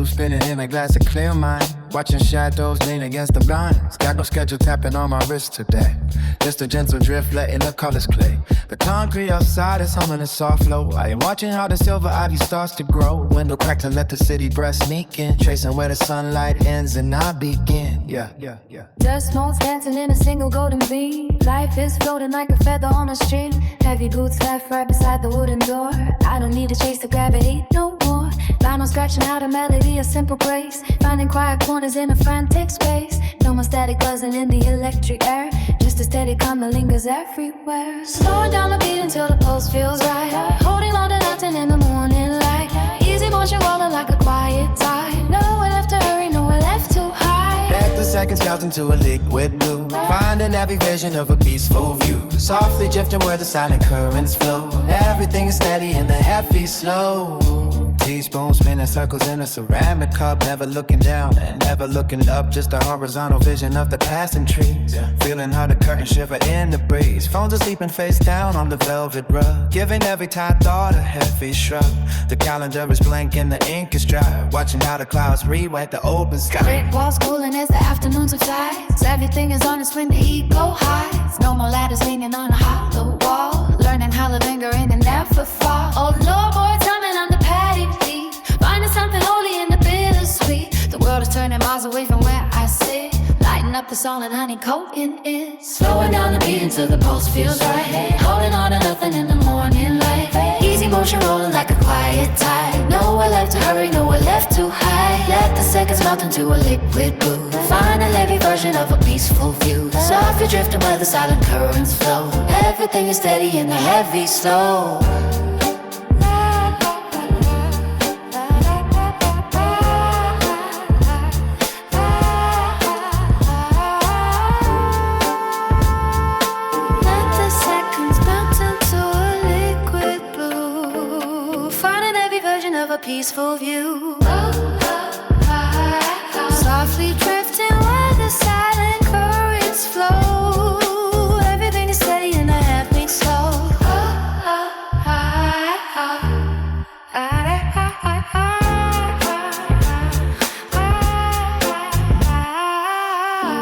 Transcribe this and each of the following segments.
cube spinning in a glass of clear mind. Watching shadows lean against the blinds. Got no schedule tapping on my wrist today. Just a gentle drift letting the colors play. The concrete outside is humming a soft flow. I am watching how the silver ivy starts to grow. Window cracked to let the city breath sneak in. Tracing where the sunlight ends and I begin. Yeah. Dust motes dancing in a single golden beam. Life is floating like a feather on a string. Heavy boots left right beside the wooden door. I don't need to chase the gravity no more. Vinyl scratching out a melody, a simple grace. Finding quiet corners in a frantic space. No more static buzzing in the electric air. Just a steady calm that lingers everywhere. Slowing down the beat until the pulse feels right. Holding on to nothing in the morning light. Easy motion rolling like a quiet tide. Nowhere left to hurry, nowhere left to hide. Back the seconds melt into a liquid blue. Finding every vision of a peaceful view. Softly drifting where the silent currents flow. Everything is steady in the heavy slow. Teaspoon spinning circles in a ceramic cup. Never looking down and never looking up. Just a horizontal vision of the passing trees. Feeling how the curtain shiver in the breeze. Phones are sleeping face down on the velvet rug. Giving every tight thought a heavy shrug. The calendar is blank and the ink is dry. Watching how the clouds rewrite the open sky. Brick walls cooling as the afternoon subsides. Everything is on its when the heat go high. No more ladders leaning on a hollow wall. Learning how to linger in and never fall. Oh Lord, boy, tell me I'm the patty beat. Finding something holy in the bittersweet. The world is turning miles away from where I sit. Lighting up the solid honey coating it. Slowing down the beat until the pulse feels right. Holding on to nothing in the morning light. Easy motion rolling like a quiet tide. Nowhere left to hurry, nowhere left to hide. Let the seconds melt into a liquid blue. Find a heavy version of a peaceful view. Softly drifting where the silent currents flow. Everything is steady in the heavy slow. Peaceful view. Softly drifting where the silent currents flow. Everything is steady and I have me slow.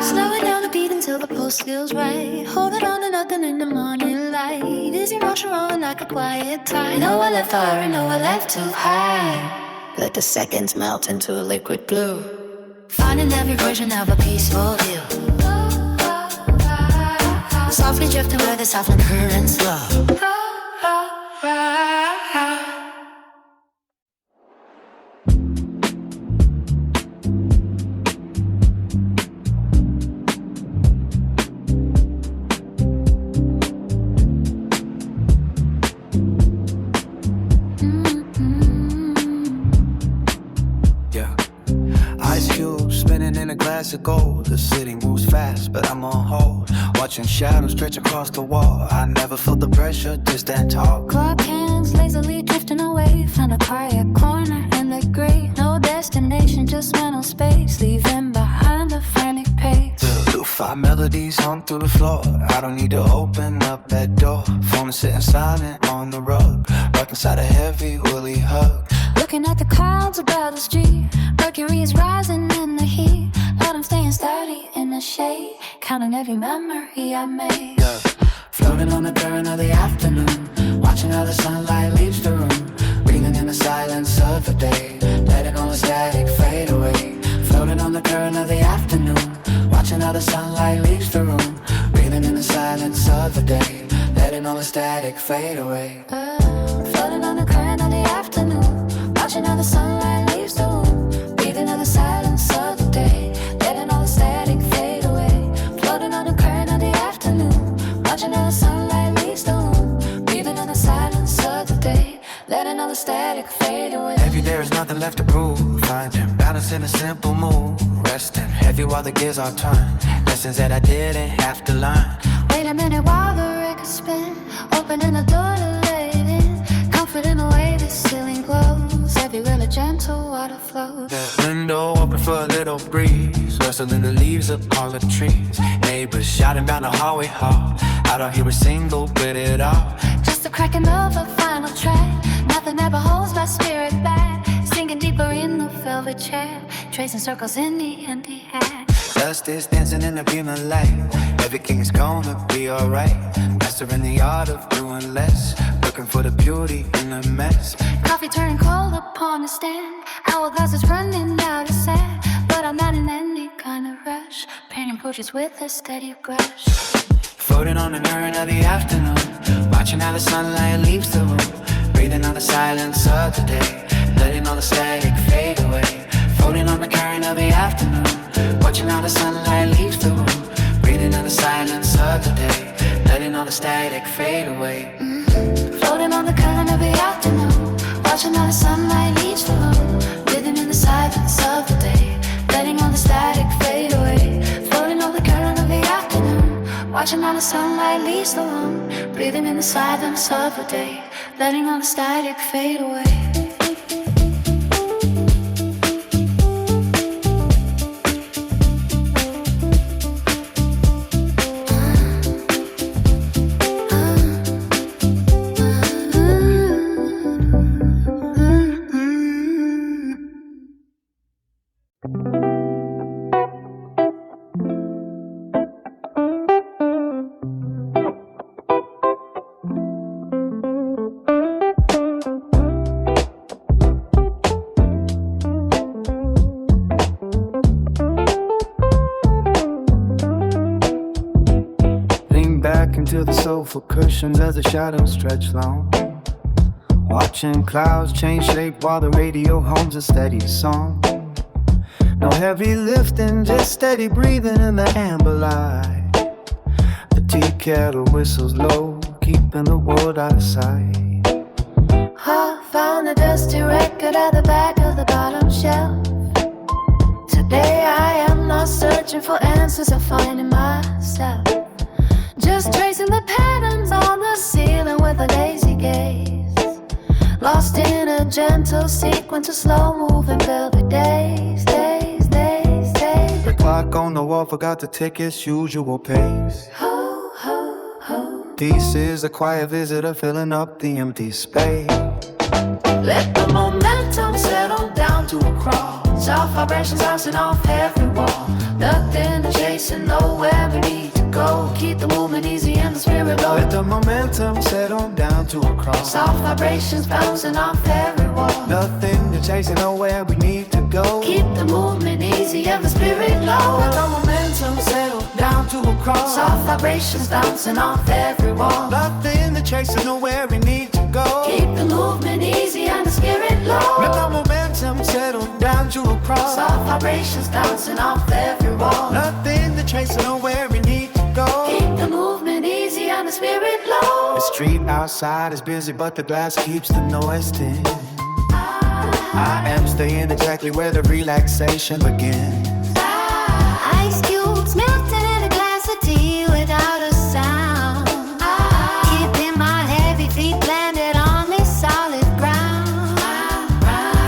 Slowing down the beat until the pulse feels right. Holding on to nothing in the morning light. Easy motion rolling like a quiet tide. Nowhere left to hurry, nowhere left to hide. Let the seconds melt into a liquid blue. Finding every version of a peaceful view. Softly drifting where the softened currents flow. Of gold. The city moves fast, but I'm on hold. Watching shadows stretch across the wall. I never felt the pressure to stand tall. Clock hands lazily drifting away. Find a quiet corner in the gray. No destination, just mental space. Leaving behind a frantic pace. The lo-fi melodies hum through the floor. I don't need to open up that door. Phone is sitting silent on the rug. Rock inside a heavy woolly hug. Looking at the clouds above the street. Mercury is rising in the heat. But I'm staying sturdy in the shade. Counting every memory I made. Yeah. Floating on the current of the afternoon. Watching how the sunlight leaves the room. Breathing in the silence of the day. Letting all the static fade away. Floating on the current of the afternoon. Watching how the sunlight leaves the room. Breathing in the silence of the day. Letting all the static fade away. Floating on the current of the afternoon. Watching how the sunlight leaves the room. Breathing in the silence of the day. Letting all the static fade away. Floating on the current of the afternoon. Watching how the sunlight leaves the room. Breathing in the silence of the day. Letting all the static fade away. Every day is nothing left to prove. Finding balance in a simple move. Resting heavy while the gears are turned. Lessons that I didn't have to learn. Wait a minute while the record spin. Opening the door to let it in. Comfort in the way the ceiling glows. Everywhere a gentle water flows. The window open for a little breeze. Rustling the leaves of all the trees. Neighbors shouting down the hallway hall. I don't hear a single bit at all. Just the cracking of a final track. Nothing ever holds my spirit back. Sinking deeper in the velvet chair, tracing circles in the empty air. Dust is dancing in the beam of light. Everything is gonna be alright. Mastering the art of doing less, looking for the beauty in the mess. Coffee turning cold upon the stand. Hourglass is running out of sand, but I'm not in any kind of rush. Painting portraits with a steady brush. Floating on the current of the afternoon, watching how the sunlight leaves the room. Breathing on the silence of the day, letting all the static fade away. Floating on the current of the afternoon, watching how the sunlight leaves the room. Breathing on the silence of the day, letting all the static fade away. Floating on the current of the afternoon, watching how the sunlight leaves the room. Breathing in the silence of the day, letting all the static fade away. Floating on the current of the afternoon, watching how the sunlight leaves the room. Breathing in the silence of the day, letting all the static fade away. Into the soulful cushions as the shadows stretch long. Watching clouds change shape while the radio hums a steady song. No heavy lifting, just steady breathing in the amber light. The tea kettle whistles low, keeping the world out of sight. I found a dusty record at the back of the bottom shelf. Today I am not searching for answers, I'm finding myself. Just tracing the patterns on the ceiling with a lazy gaze. Lost in a gentle sequence of slow-moving velvet days, days, days, days. The clock on the wall forgot to tick its usual pace. Ho, ho, ho. This is a quiet visitor filling up the empty space. Let the momentum settle down to a crawl. Soft vibrations bouncing off every wall. Nothing to chase and nowhere we need to go. Keep the movement easy and the spirit low. Let the momentum settle down to a crawl. Soft vibrations bouncing off every wall. Nothing to chase and nowhere we need to go. Keep the movement easy and the spirit low. Let the momentum settle down to a crawl. Soft vibrations bouncing off every wall. Nothing to chase and nowhere we need to go. Keep the movement easy and the spirit low. Let the momentum settle down to a crawl. Soft vibrations bouncing off every wall. Nothing to chase and nowhere we need to go. Keep the movement easy and the spirit low. The street outside is busy, but the glass keeps the noise dim. I am staying exactly where the relaxation begins. Ice cubes melting in a glass of tea without a sound. Keeping my heavy feet planted on this solid ground.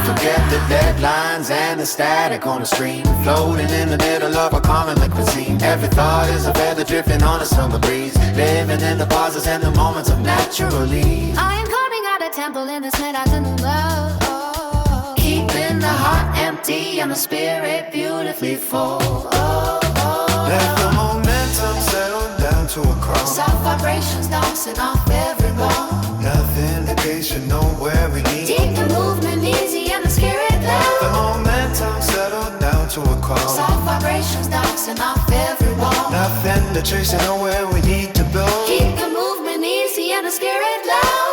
Forget the deadlines and the static on the screen. Floating in the middle of a common liquid scene. Every thought is a feather drifting on a summer breeze. Living in the pauses and the moments of natural ease. I am carving out a temple in this mid-afternoon love. Keeping the heart empty and the spirit beautifully full. Let the momentum settle down to a crawl. Soft vibrations dancing off every wall. Nothing to chase you know where we need. Keep the movement easy and the spirit low. The momentum settle down to a crawl. Soft vibrations dancing off every wall. Nothing to chase you know where we need to go. Keep the movement easy and the spirit low.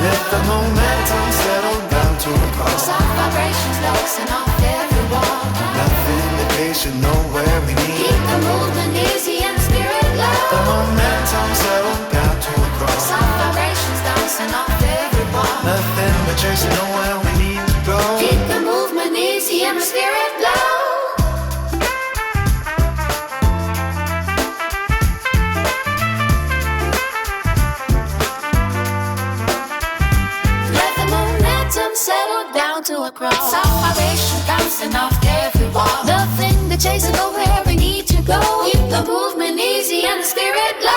Let the momentum settle down to a crawl. Soft vibrations dancing off every wall. Nothing to chase you know where we need. Keep the movement easy and the spirit The low. momentum settle down to a crawl. Soft vibrations dancing off every wall. Nothing but chasing nowhere we need to go. Keep the movement easy and the spirit low. Let the momentum settle down to a crawl. Soft vibrations bouncing off every wall. Nothing to chase and go where we need to go. Keep the movement easy and the spirit low.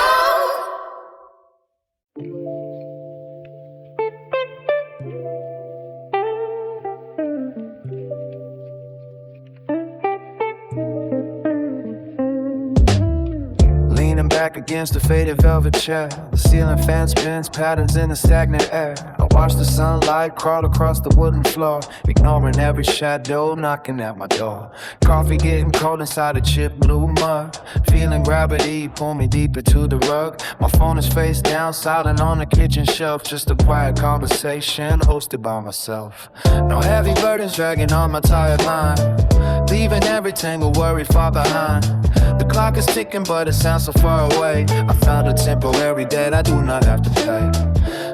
Leaning back against the faded velvet chair, the ceiling fan spins patterns in the stagnant air. I watch the sunlight crawl across the wooden floor, ignoring every shadow knocking at my door. Coffee getting cold inside a chip blue mug, feeling gravity pull me deeper to the rug. My phone is face down, silent on the kitchen shelf, just a quiet conversation hosted by myself. No heavy burdens dragging on my tired mind, leaving every tangle worry far behind. The clock is ticking but it sounds so far away. I found a temporary debt I do not have to pay.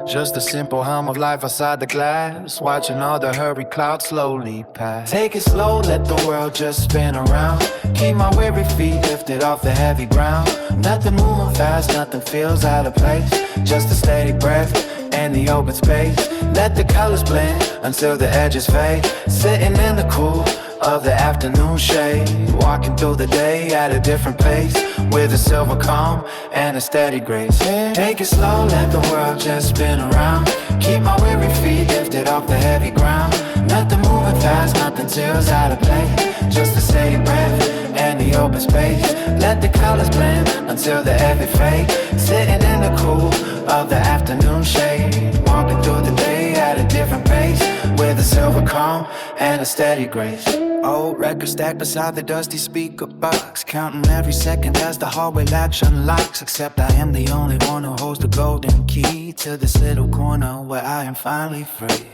Just a simple hum of life outside the glass, watching all the hurried clouds slowly pass. Take it slow, let the world just spin around. Keep my weary feet lifted off the heavy ground. Nothing moving fast, nothing feels out of place. Just a steady breath and the open space. Let the colors blend until the edges fade. Sitting in the cool of the afternoon shade, walking through the day at a different pace, with a silver calm and a steady grace. Take it slow, let the world just spin around. Keep my weary feet lifted off the heavy ground. Nothing moving fast, nothing feels out of place. Just a steady breath and the open space. Let the colors blend until the heavy fade. Sitting in the cool of the afternoon shade, walking through the day at a different pace, with a silver calm and a steady grace. Old record stacked beside the dusty speaker box, counting every second as the hallway latch unlocks. Except I am the only one who holds the golden key to this little corner where I am finally free.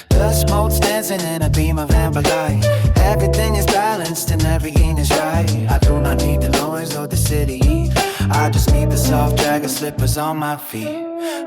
The smoke's dancing in a beam of amber light. Everything is balanced and everything is right. I do not need the noise or the city, I just need the soft drag of slippers on my feet.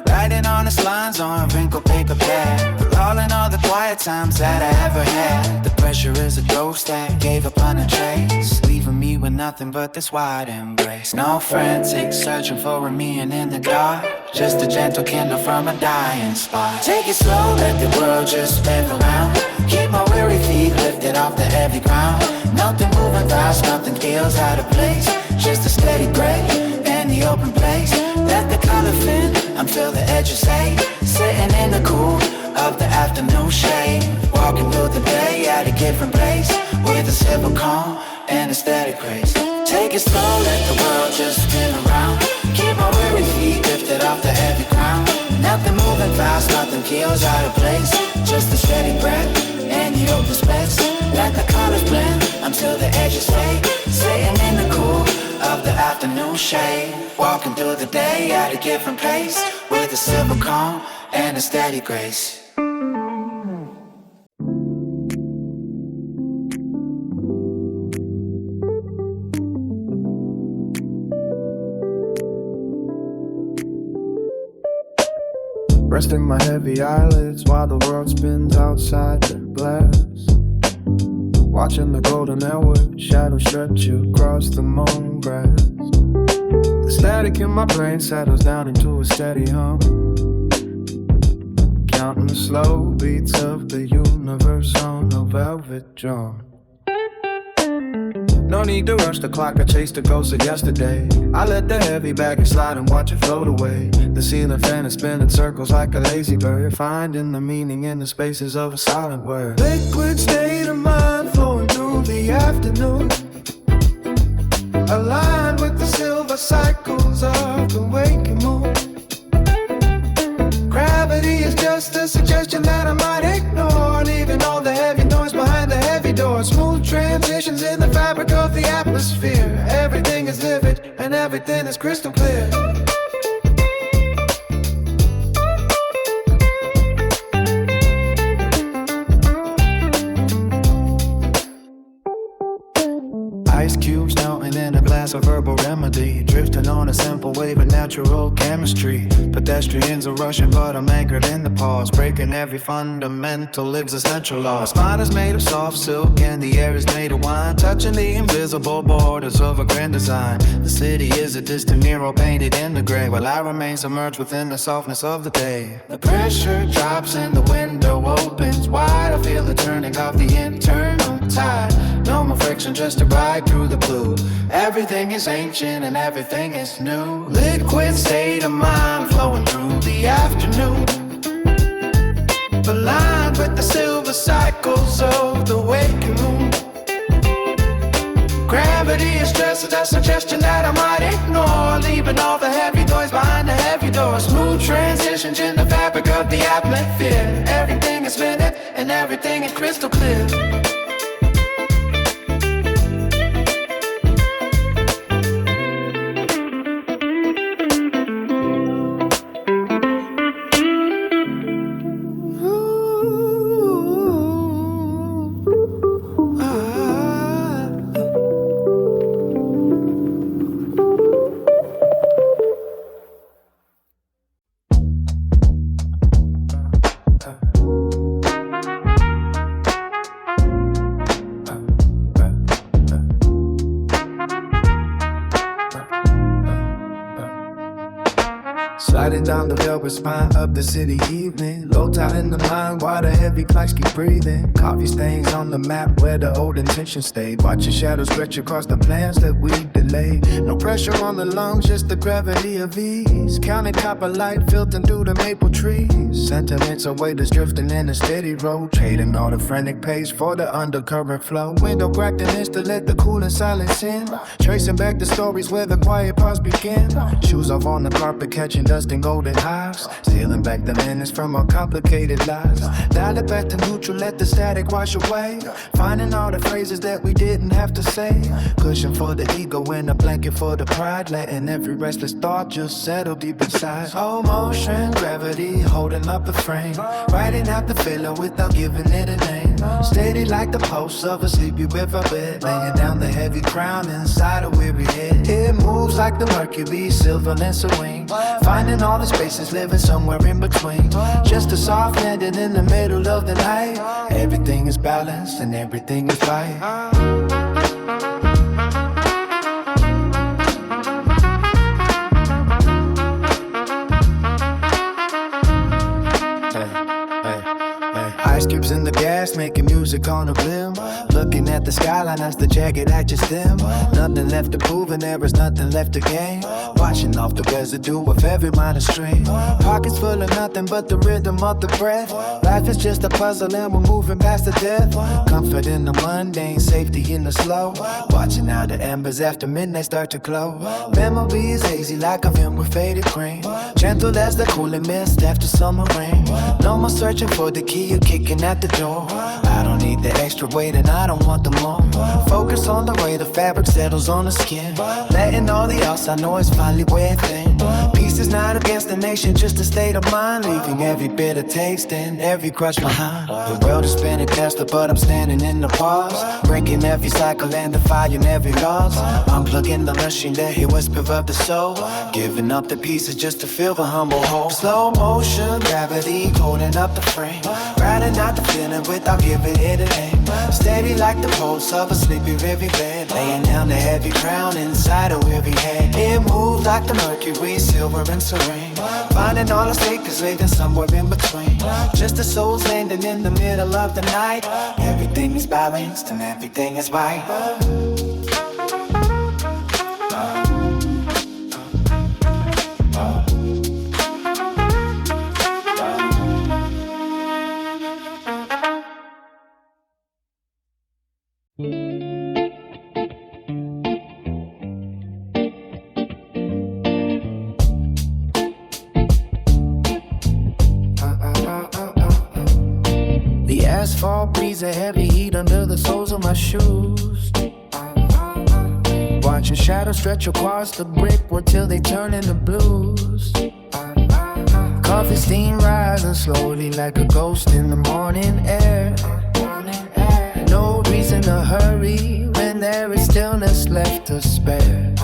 Writing honest lines on a wrinkled paper pad, recalling all the quiet times that I ever had. The pressure is a ghost that gave up on a trace, leaving me with nothing but this wide embrace. No frantic searching for a meaning in the dark, just a gentle candle from a dying spark. Take it slow, let the world just spin around. Keep my weary feet lifted off the heavy ground. Nothing moving fast, nothing feels out of place. Just a steady breath and the open place. Let the color fit until the edges fade. Sitting in the cool of the afternoon shade, walking through the day at a different pace, with a simple calm and a steady grace. Take it slow, let the world just spin around. Keep my weary feet lifted off the heavy ground. Nothing moving fast, nothing feels out of place. Just a steady breath and the open space. Let the colors blend until the edges fade. Sitting in the cool of the afternoon shade, walking through the day at a different pace, with a silver calm and a steady grace. Resting my heavy eyelids while the world spins outside the glass, watching the golden hour shadow stretch across the mown grass. The static in my brain settles down into a steady hum, counting the slow beats of the universe on a velvet drum. No need to rush the clock, I chase the ghost of yesterday. I let the heavy baggage slide and watch it float away. The ceiling fan is spinning circles like a lazy bird, finding the meaning in the spaces of a silent word. Liquid state of mind flowing through the afternoon, aligned with the silver cycles of the waking moon. Gravity is just a suggestion that I might ignore, leaving all the heavy noise behind the heavy door. Smooth transitions in the fabric of the atmosphere. Everything is vivid and everything is crystal clear. Ice cubes melting in a glass of herbal remedy, drifting on a simple wave of natural chemistry. Pedestrians are rushing but I'm anchored in the pause, breaking every fundamental existential law. My spine is made of soft silk and the air is made of wine, touching the invisible borders of a grand design. The city is a distant mural painted in the gray, while I remain submerged within the softness of the day. The pressure drops and the window opens wide, I feel the turning of the internal tide. No normal friction just to ride through the blue. Everything is ancient and everything is new. Liquid state of mind flowing through the afternoon, aligned with the silver cycles of the waking moon. Gravity is just a suggestion that I might ignore, leaving all the heavy noise behind the heavy door. Smooth transitions in the fabric of the atmosphere. Everything is vivid and everything is crystal clear. Sliding down the velvet spine of the city evening. Low tide in the mind, water heavy clocks keep breathing. Coffee stains on the map where the old intention stayed. Watching shadows stretch across the plans that we delayed. No pressure on the lungs, just the gravity of ease. Counting copper light filtering through the maple trees. Sentiments of waiters drifting in a steady road. Trading all the frantic pace for the undercurrent flow. Window cracked and to let the cool and silence in. Tracing back the stories where the quiet parts begin. Shoes off on the carpet, catching dust in golden hives. Stealing back the minutes from our complicated lives. Dial it back to neutral, let the static wash away. Finding all the phrases that we didn't have to say. Cushion for the ego and a blanket for the pride. Letting every restless thought just settle deep inside. Slow motion, gravity holding up the frame. Writing out the filler without giving it a name. Steady like the pulse of a sleepy riverbed. Laying down the heavy crown inside a weary head. It moves like the mercury, silver and serene. Finding all the spaces, living somewhere in between. Just a soft landing in the middle of the night. Everything is balanced and everything is right. Ice cubes in the gas, making music on a blim. Looking at the skyline as the jagged edges dim. Nothing left to prove and there is nothing left to gain. Washing off the residue of every minor strain. Pockets full of nothing but the rhythm of the breath. Life is just a puzzle and we're moving past the death. Comfort in the mundane, safety in the slow. Watching how the embers after midnight start to glow. Memory is hazy like a film with faded cream. Gentle as the cooling mist after summer rain. No more searching for the key, you're kicking at the door. I don't need the extra weight and I don't want the more. Focus on the way the fabric settles on the skin. Letting all the outside noise finally wear thin. Peace is not a destination, just a state of mind. Leaving every bit of taste and every crush behind. The world is spinning faster but I'm standing in the pause. Breaking every cycle and defying every loss. Unplugging the machine that hear whisper of the soul. Giving up the pieces just to fill the humble hole. Slow motion, gravity holding up the frame. Riding out the feeling without giving it a name. Steady like the pulse of a sleepy riverbed. Laying down the heavy crown inside a weary head. It moves like the mercury, silver and serene. Finding all the sacred living somewhere in between. Just the souls landing in the middle of the night. Everything is balanced and everything is right. The asphalt breathes a heavy heat under the soles of my shoes. Watching shadows stretch across the brickwork till they turn into blues. Coffee steam rising slowly like a ghost in the morning air. No reason to hurry when there is stillness left to spare.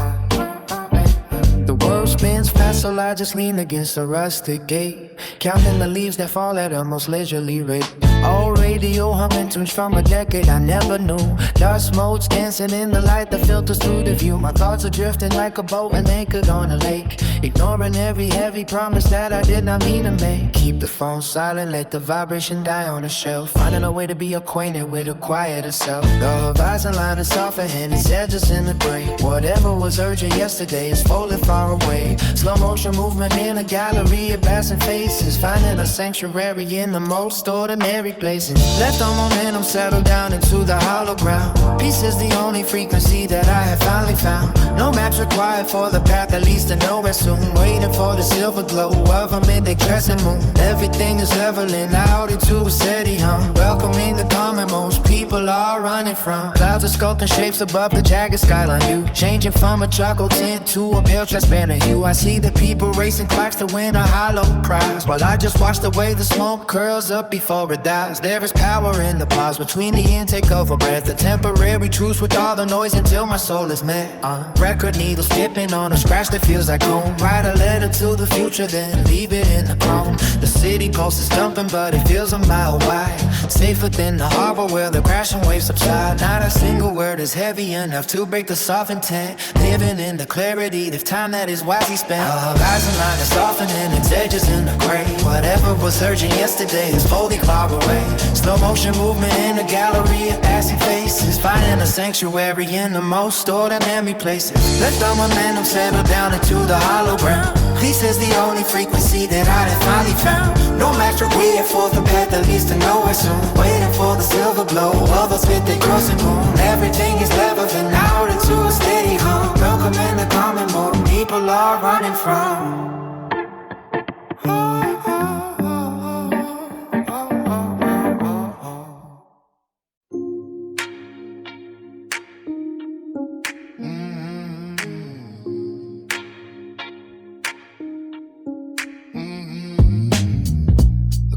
The world spins pass, so I just lean against a rustic gate, counting the leaves that fall at a most leisurely rate. Old radio humming tunes from a decade I never knew. Dust motes dancing in the light that filters through the view. My thoughts are drifting like a boat and anchored on a lake, ignoring every heavy promise that I did not mean to make. Keep the phone silent, let the vibration die on the shelf, finding a way to be acquainted with a quieter self. The horizon line is softer and its edges in the gray. Whatever was urgent yesterday is folded far away. Slow motion movement in a gallery of passing faces, finding a sanctuary in the most ordinary places. Left on momentum, settled down into the hollow ground. Peace is the only frequency that I have finally found. No maps required for the path that leads to nowhere soon. Waiting for the silver glow of a midday crescent moon. Everything is leveling out into a steady hum, welcoming the calm that most people are running from. Clouds are sculpting shapes above the jagged skyline view, changing from a charcoal tint to a pale transparent hue. I see the people racing clocks to win a hollow prize, while I just watch the way the smoke curls up before it dies. There is power in the pause between the intake of a breath, a temporary truce with all the noise until my soul is met. Record needles skipping on a scratch that feels like home. Write a letter to the future, then leave it in the chrome. The city pulse is thumping, but it feels a mile wide, safer than the harbor where the crashing waves subside. Not a single word is heavy enough to break the soft intent, living in the clarity of time that is wisely spent. A horizon line is softening its edges in the gray. Whatever was urgent yesterday is folding far away. Slow motion movement in a gallery of passing faces, finding a sanctuary in the most ordinary places. Let the momentum settle down into the hollow ground. Peace is the only frequency that I have finally found. No match required for the path that leads to nowhere soon. Waiting for the silver glow of a midday crescent moon. Everything is leveling out into a steady hum, welcoming the common more people are running from.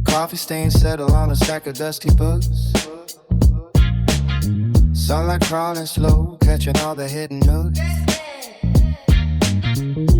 Coffee stains settle on a stack of dusty books. Sunlight crawling slow, catching all the hidden nooks.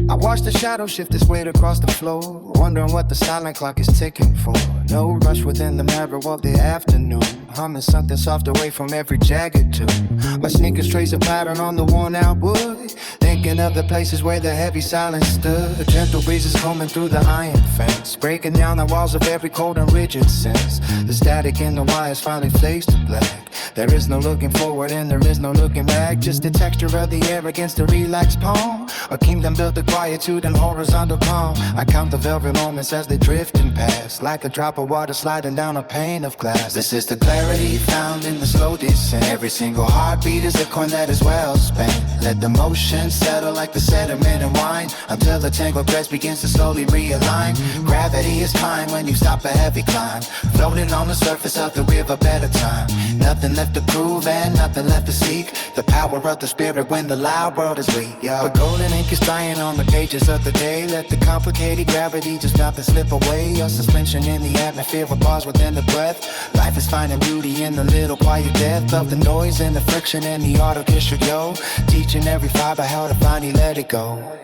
I watch the shadow shift its weight across the floor, wondering what the silent clock is ticking for. No rush within the marrow of the afternoon, humming something soft away from every jagged tune. My sneakers trace a pattern on the worn out wood, thinking of the places where the heavy silence stood. A gentle breeze is combing through the iron fence, breaking down the walls of every cold and rigid sense. The static in the wires finally fades to black. There is no looking forward and there is no looking back, just the texture of the air against a relaxed palm. A kingdom built of quietude and horizontal calm. I count the velvet moments as they drift and pass, like a drop of water sliding down a pane of glass. This is the clarity found in the slow descent. Every single heartbeat is a coin that is well spent. Let the motion settle like the sediment in wine, until the tangled threads begins to slowly realign. Gravity is kind when you stop a heavy climb, floating on the surface of the river better time. Nothing left to prove and nothing left to seek, the power of the spirit when the loud world is weak. But golden ink is dying on the pages of the day. Let the complicated gravity just drop and slip away. Your suspension in the atmosphere, a pause within the breath. Life is finding beauty in the little quiet death of the noise and the friction and the artificial yo, teaching every fiber how to finally let it go.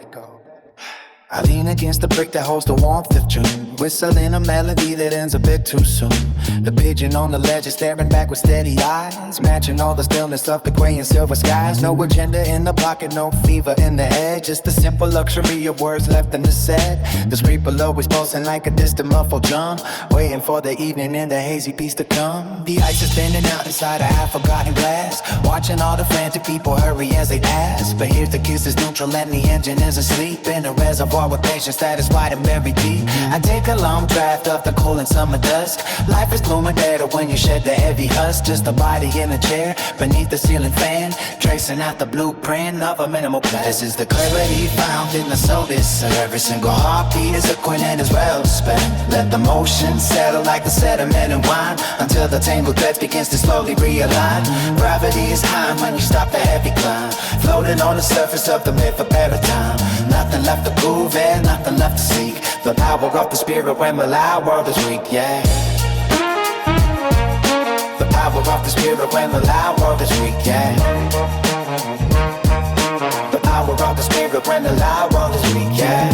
I lean against the brick that holds the warmth of June, whistling a melody that ends a bit too soon. The pigeon on the ledge is staring back with steady eyes, matching all the stillness of the gray and silver skies. No agenda in the pocket, no fever in the head, just the simple luxury of words left in the set. The street below is pulsing like a distant muffled drum, waiting for the evening and the hazy peace to come. The ice is thinning out inside a half-forgotten glass, watching all the frantic people hurry as they pass. But here's the kiss is neutral and the engine is asleep in a reservoir with patience that is wide and very deep. I take a long draft of the cool and summer dusk. Life is blooming better when you shed the heavy husk. Just a body in a chair beneath the ceiling fan, tracing out the blueprint of a minimal plan. This is the clarity found in the soul. This every single heartbeat is a coin and is well spent. Let the motion settle like the sediment and wine, until the tangled threads begins to slowly realign. Gravity is high when you stop the heavy climb, floating on the surface of the myth of better time. Nothing left to prove and nothing left to seek, the power of the spirit when the loud world is weak, yeah. The power of the spirit when the loud world is weak, yeah. The power of the spirit when the loud world is weak, yeah.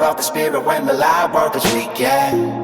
off the spirit when the light work is weak, yeah.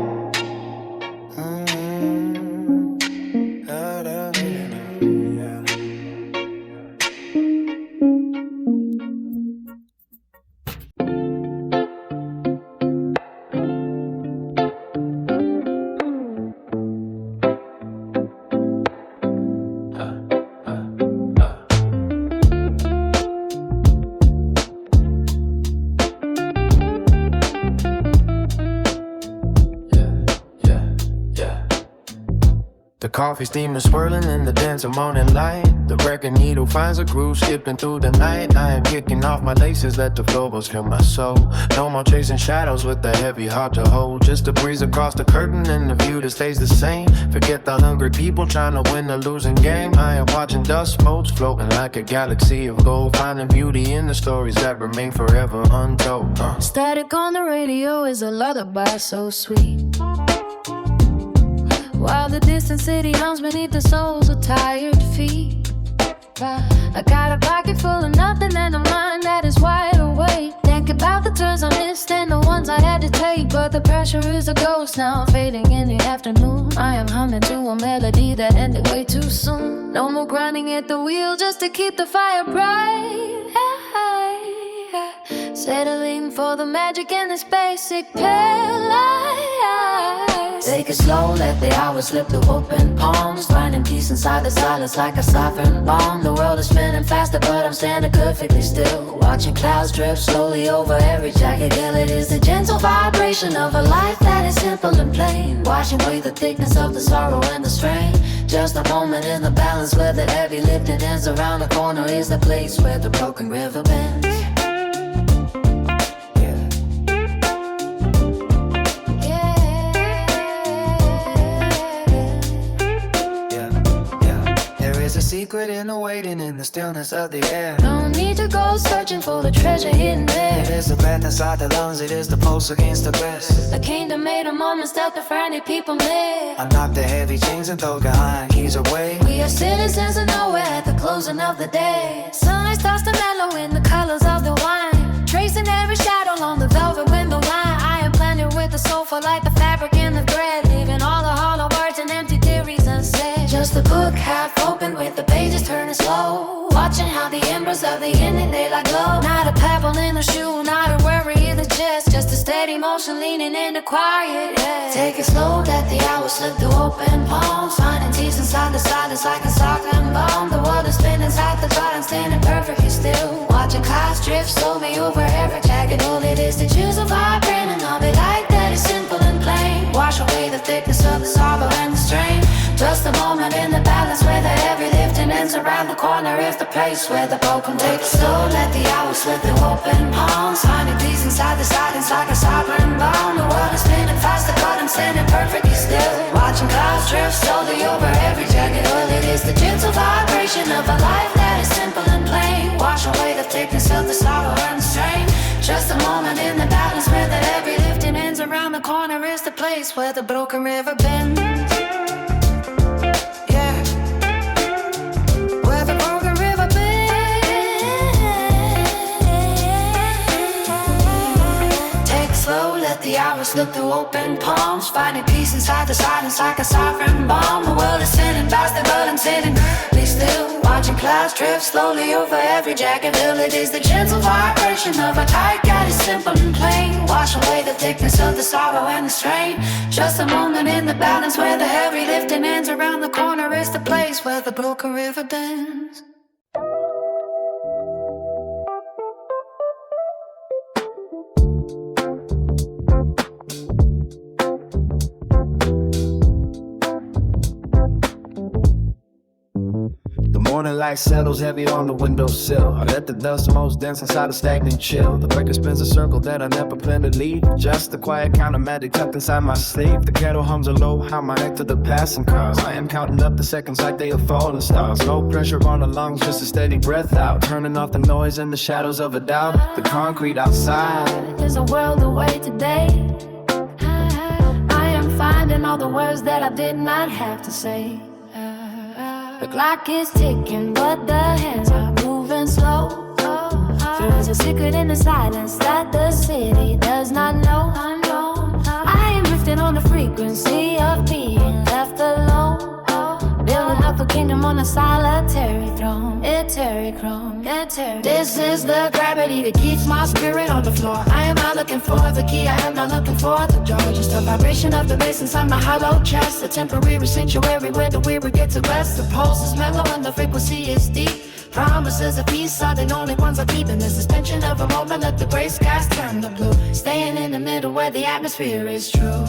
The coffee steam is swirling in the dance of morning light. The record needle finds a groove skipping through the night. I am kicking off my laces, let the floorboards fill my soul. No more chasing shadows with a heavy heart to hold. Just a breeze across the curtain and the view that stays the same. Forget the hungry people trying to win the losing game. I am watching dust motes floating like a galaxy of gold, finding beauty in the stories that remain forever untold. Static on the radio is a lullaby so sweet, while the distant city hums beneath the soles of tired feet. I got a pocket full of nothing and a mind that is wide awake. Think about the turns I missed and the ones I had to take, but the pressure is a ghost now, fading in the afternoon. I am humming to a melody that ended way too soon. No more grinding at the wheel just to keep the fire bright. Settling for the magic in this basic pale light. Take it slow, let the hours slip through open palms, finding peace inside the silence like a sovereign bomb. The world is spinning faster, but I'm standing perfectly still, watching clouds drift slowly over every jagged hill. It is the gentle vibration of a life that is simple and plain, washing away the thickness of the sorrow and the strain. Just a moment in the balance where the heavy lifting ends. Around the corner is the place where the broken river bends. Secret in the waiting in the stillness of the air. No need to go searching for the treasure hidden there. It is the breath inside the lungs, it is the pulse against the breast. A kingdom made of moments that the frantic people live. Unlock the heavy chains and throw behind keys away. We are citizens of nowhere at the closing of the day. Sunlight starts to mellow in the colors of the wine, tracing every shadow along the velvet window line. I am blended with the soulful like the fabric in the thread, leaving all the hollow words and empty theories unsaid. Just a book half open with the pages turning slow, watching how the embers of the ending daylight glow. Not a pebble in the shoe, not a worry in the chest, just a steady motion leaning into quiet. Yeah. Take it slow, let the hours slip through open palms, finding peace inside the silence like a sockland bomb. The world is spinning inside the thought, I'm standing perfectly still, watching clouds drift slowly over every jagged hole. It is the gentle vibrating of a light that is simple and plain, wash away the thickness of the sorrow and the strain. Just a moment in the balance where the heavy lifting ends. Around the corner is the place where the broken take it slow, let the hours slip through open palms, finding peace inside the silence like a sovereign bomb. The world is spinning faster, but I'm standing perfectly still, watching clouds drift slowly over every jagged hill. It is the gentle vibration of a life that is simple and plain, wash away the thickness of the sorrow and the strain. Just a moment in the balance where the heavy lifting ends. Around the corner is the place where the broken river bends. Let the hours slip through open palms, finding peace inside the silence like a sovereign bomb. The world is spinning faster, but I'm sitting perfectly still, watching clouds drift slowly over every jagged hill. It is the gentle vibration of a tide that is simple and plain, wash away the thickness of the sorrow and the strain. Just a moment in the balance where the heavy lifting ends. Around the corner is the place where the broken river bends. Morning light settles heavy on the windowsill. I let the dust most dense inside a stagnant chill. The breaker spins a circle that I never planned to leave. Just the quiet count of magic tucked inside my sleeve. The kettle hums a low, how my neck to the passing cars. I am counting up the seconds like they are falling stars. No pressure on the lungs, just a steady breath out, turning off the noise and the shadows of a doubt. The concrete outside is a world away today. I am finding all the words that I did not have to say. The clock is ticking, but the hands are moving slow. There is a secret in the silence that the city does not know. I am drifting on the frequency of being left alone. Building up a kingdom on a solitary throne. This is the gravity that keeps my spirit on the floor. I am not looking for the key, I am not looking for the door. Just the vibration of the bass inside my hollow chest. A temporary sanctuary where the weary get to rest. The pulse is mellow and the frequency is deep. Promises of peace are the only ones I keep. In the suspension of a moment, let the gray skies turn to blue. Staying in the middle where the atmosphere is true.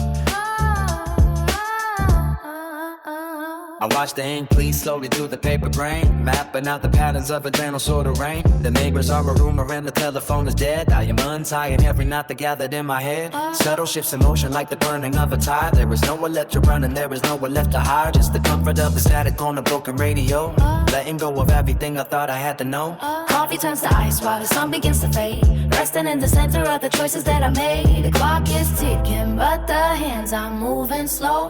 I watch the ink bleed slowly through the paper grain, mapping out the patterns of a gentle sort of rain. The neighbors are a rumor and the telephone is dead. I am untying every knot that gathered in my head. Subtle shifts in motion like the burning of a tide. There is nowhere left to run and there is nowhere left to hide. Just the comfort of the static on a broken radio. Letting go of everything I thought I had to know. Coffee turns to ice while the sun begins to fade. Resting in the center of the choices that I made. The clock is ticking but the hands are moving slow.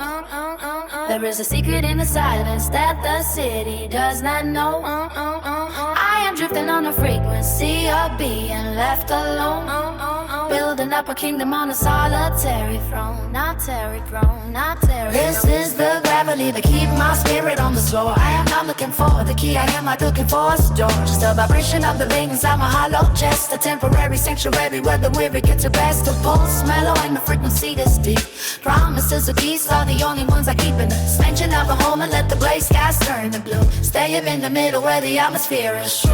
There is a secret in the silence that the city does not know. I am drifting on a frequency of being left alone. Building up a kingdom on a solitary throne. This is the gravity that keeps my spirit on the floor. I am not looking for the key, I am not looking for a door. Just the vibration of the vein inside my hollow chest. A temporary sanctuary where the weary get to rest. The pulse mellow and the frequency is deep. Promises of peace are the only ones I keep in the suspension of a home and let the gray skies turn to blue. Staying in the middle where the atmosphere is true.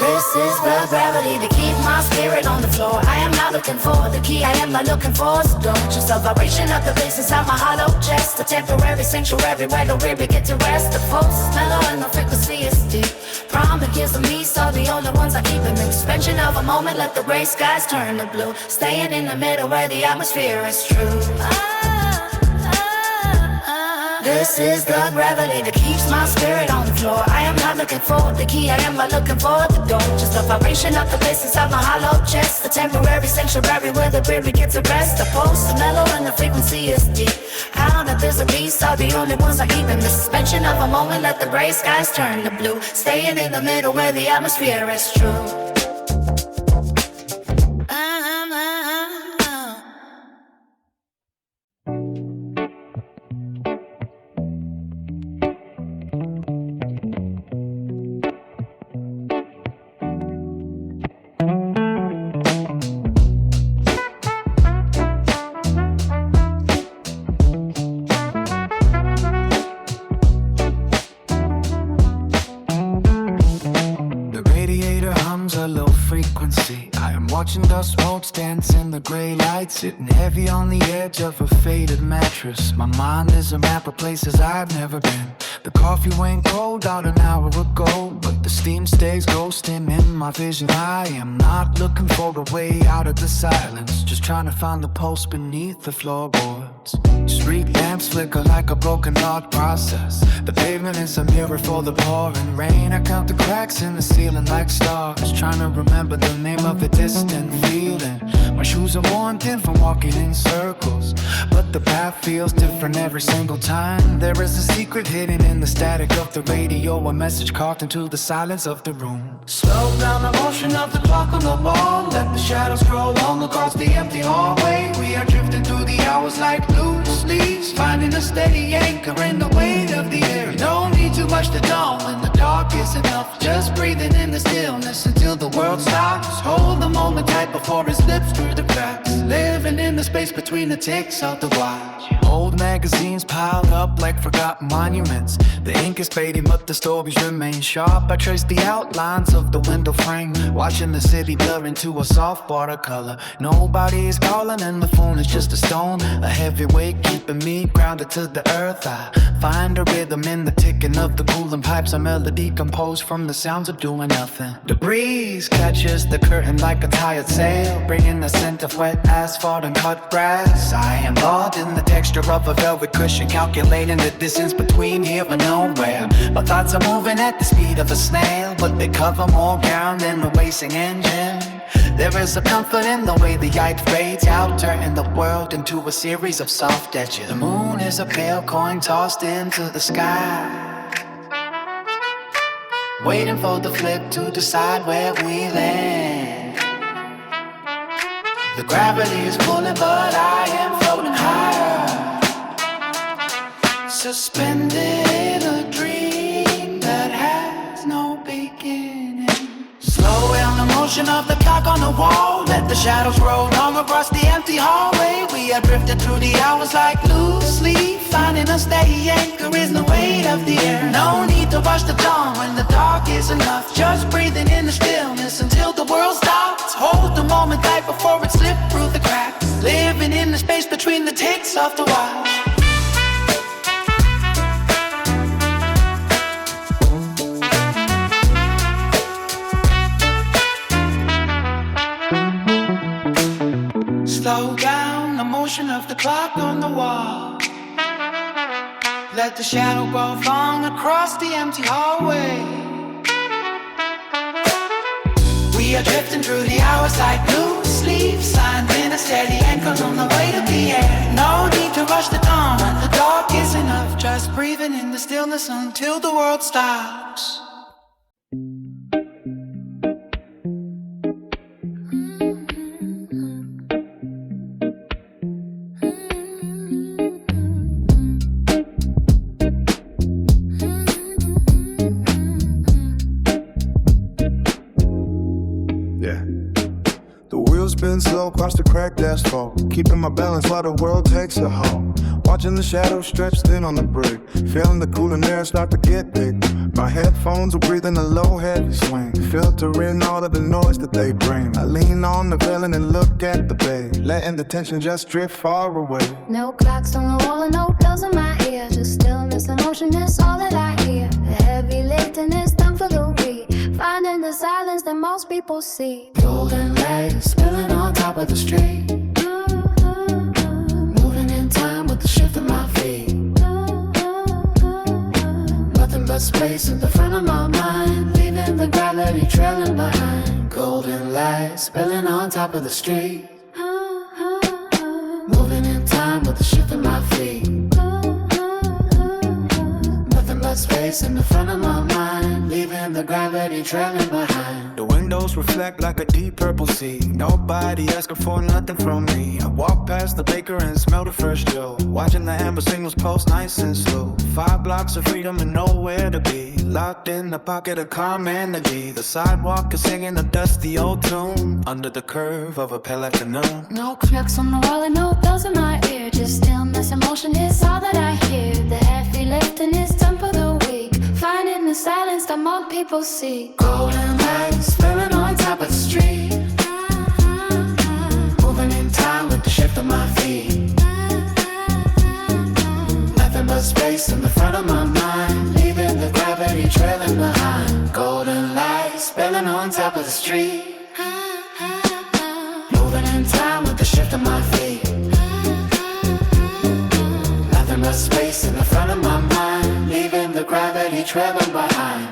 This is the gravity that keeps my spirit on the floor. I am not looking for the key, I am not looking for a door. Just the vibration of the bass inside my hollow chest. A temporary sanctuary where the weary get to rest. The pulse is mellow and the frequency is deep. Promises of me are the only ones I keep in the suspension of a moment. Let the gray skies turn to blue. Staying in the middle where the atmosphere is true. This is the gravity that keeps my spirit on the floor. I am not looking for the key, I am not looking for the door. Just the vibration of the bass inside my hollow chest. A temporary sanctuary where the weary get to rest. The pulse is mellow and the frequency is deep. Counterfeits of peace are the only ones I keep in the suspension of a moment. Let the gray skies turn to blue. Staying in the middle where the atmosphere is true. Watching dust motes dance in the gray light, sitting heavy on the edge of a faded mattress. My mind is a map of places I've never been. The coffee went cold out an hour ago, but the steam stays ghosting in my vision. I am not looking for a way out of the silence, just trying to find the pulse beneath the floorboards. Street lamps flicker like a broken thought process. The pavement is a mirror for the pouring rain. I count the cracks in the ceiling like stars, trying to remember the name of the distant feeling. My shoes are worn thin from walking in circles, but the path feels different every single time. There is a secret hidden in the static of the radio, a message carved into the silence of the room. Slow down the motion of the clock on the wall, let the shadows scroll on across the empty hallway. We are drifting through the hours like loose leaves, finding a steady anchor in the weight of the air. No need too much to dawn when the dark is enough. Just breathing in the stillness until the world stops. Hold the moment tight before it slips through the cracks. Living in the space between the ticks of the watch. Old magazines piled up like forgotten monuments. The ink is fading but the stories remain sharp. I trace the outlines of the window frame, watching the city blur into a soft watercolor. Nobody is calling and the phone is just a stone, a heavy weight keeping me grounded to the earth. I find a rhythm in the ticking Thinking of the cooling pipes, a melody composed from the sounds of doing nothing. The breeze catches the curtain like a tired sail, bringing the scent of wet asphalt and cut grass. I am involved in the texture of a velvet cushion, calculating the distance between here and nowhere. My thoughts are moving at the speed of a snail, but they cover more ground than a racing engine. There is a comfort in the way the light fades out, turning the world into a series of soft edges. The moon is a pale coin tossed into the sky, waiting for the flip to decide where we land. The gravity is pulling, but I am floating higher, suspended in a dream that has no beginning. Slow down the motion of the clock on the wall, let the shadows roll long across the empty hallway. We are drifting through the hours like loosely, finding a steady anchor is the weight of the air. No need to rush the dawn when the dark is enough, just breathing in the stillness until the world stops. Hold the moment tight before it slips through the cracks, living in the space between the ticks of the watch. Slow down the motion of the clock on the wall, let the shadow go long across the empty hallway. We are drifting through the hours like loose leaves, signed in a steady anchor on the weight of the air. No need to rush the dawn when the dark is enough, just breathing in the stillness until the world stops. Spin slow across the cracked asphalt, keeping my balance while the world takes a halt. Watching the shadows stretch thin on the brick, feeling the cooling air start to get thick. My headphones are breathing a low heavy swing, filtering all of the noise that they bring. I lean on the railing and look at the bay, letting the tension just drift far away. No clocks on the wall and no bells in my ear, just stillness and motion is all that I hear. The heavy lifting is done for the weak, finding the silence that most people see. Golden light spilling on top of the street, moving in time with the shift of my feet. Nothing but space in the front of my mind, leaving the gravity trailing behind. Golden light spilling on top of the street, moving in time with the shift of my feet. Nothing but space in the front of my mind, leaving the gravity trailing behind. The windows reflect like a deep purple sea, nobody asking for nothing from me. I walk past the baker and smell the fresh dough, watching the amber signals pulse nice and slow. 5 blocks of freedom and nowhere to be, locked in the pocket of calm energy. The sidewalk is singing a dusty old tune, under the curve of a pale afternoon. No clocks on the wall and no bells in my ear, just stillness and motion is all that I hear. The heavy lifting is done for the weak, finding the silence that more people see. Golden lights spilling on top of the street, moving in time with the shift of my feet. Nothing but space in the front of my mind, leaving the gravity trailing behind. Golden lights spilling on top of the street, moving in time with the shift of my feet. Nothing but space in the front of my mind, leaving the gravity trailing behind.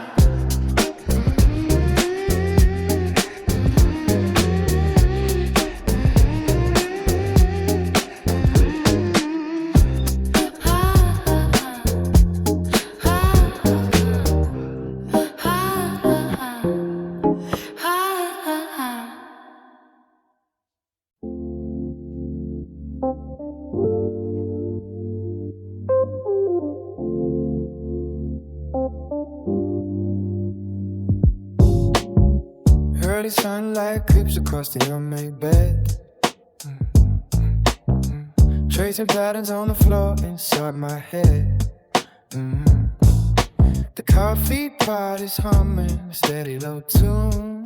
Early sunlight creeps across the unmade bed, tracing patterns on the floor inside my head. The coffee pot is humming a steady low tune.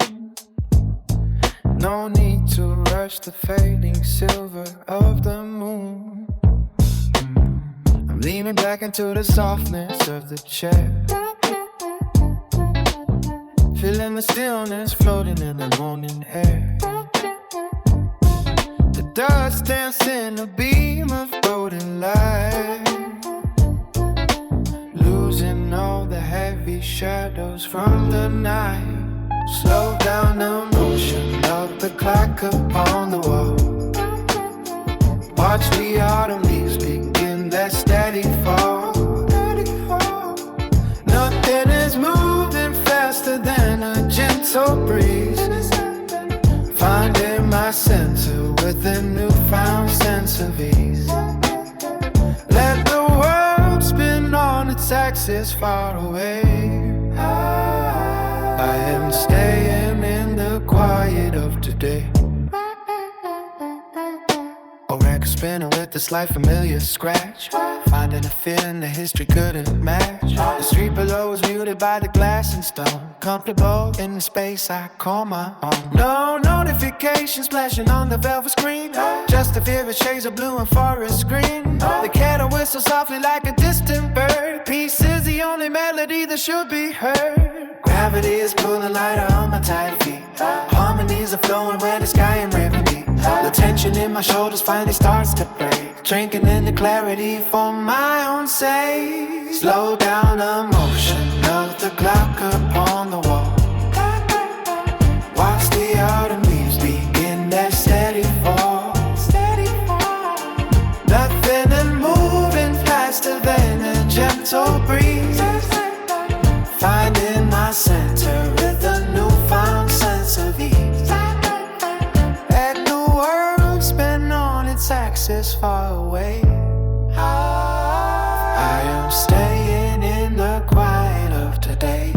No need to rush the fading silver of the moon. I'm leaning back into the softness of the chair, feeling the stillness floating in the morning air. The dust dancing in a beam of golden light, losing all the heavy shadows from the night. Slow down the motion of the clock upon the wall. Watch the autumn leaves begin their steady fall. Nothing is moving faster than a gentle breeze. Finding my center with a newfound sense of ease. Let the world spin on its axis far away. I am staying in the quiet of today. A record spinning with the slight familiar scratch, finding a feeling the history couldn't match. The street below is muted by the glass and stone, comfortable in the space I call my own. No notifications flashing on the velvet screen, just a vivid shades of blue and forest green. The kettle whistles softly like a distant bird. Peace is the only melody that should be heard. Gravity is pulling lighter on my tight feet. Harmonies are flowing where the sky and river meet. The tension in my shoulders finally starts to break, drinking in the clarity for my own sake. Slow down the motion of the clock upon the wall. Watch the autumn leaves begin their steady fall. Nothing is moving faster than a gentle breeze. Finding my center with a newfound sense of ease. Let the world spin on its axis far away. I am staying in the quiet of today.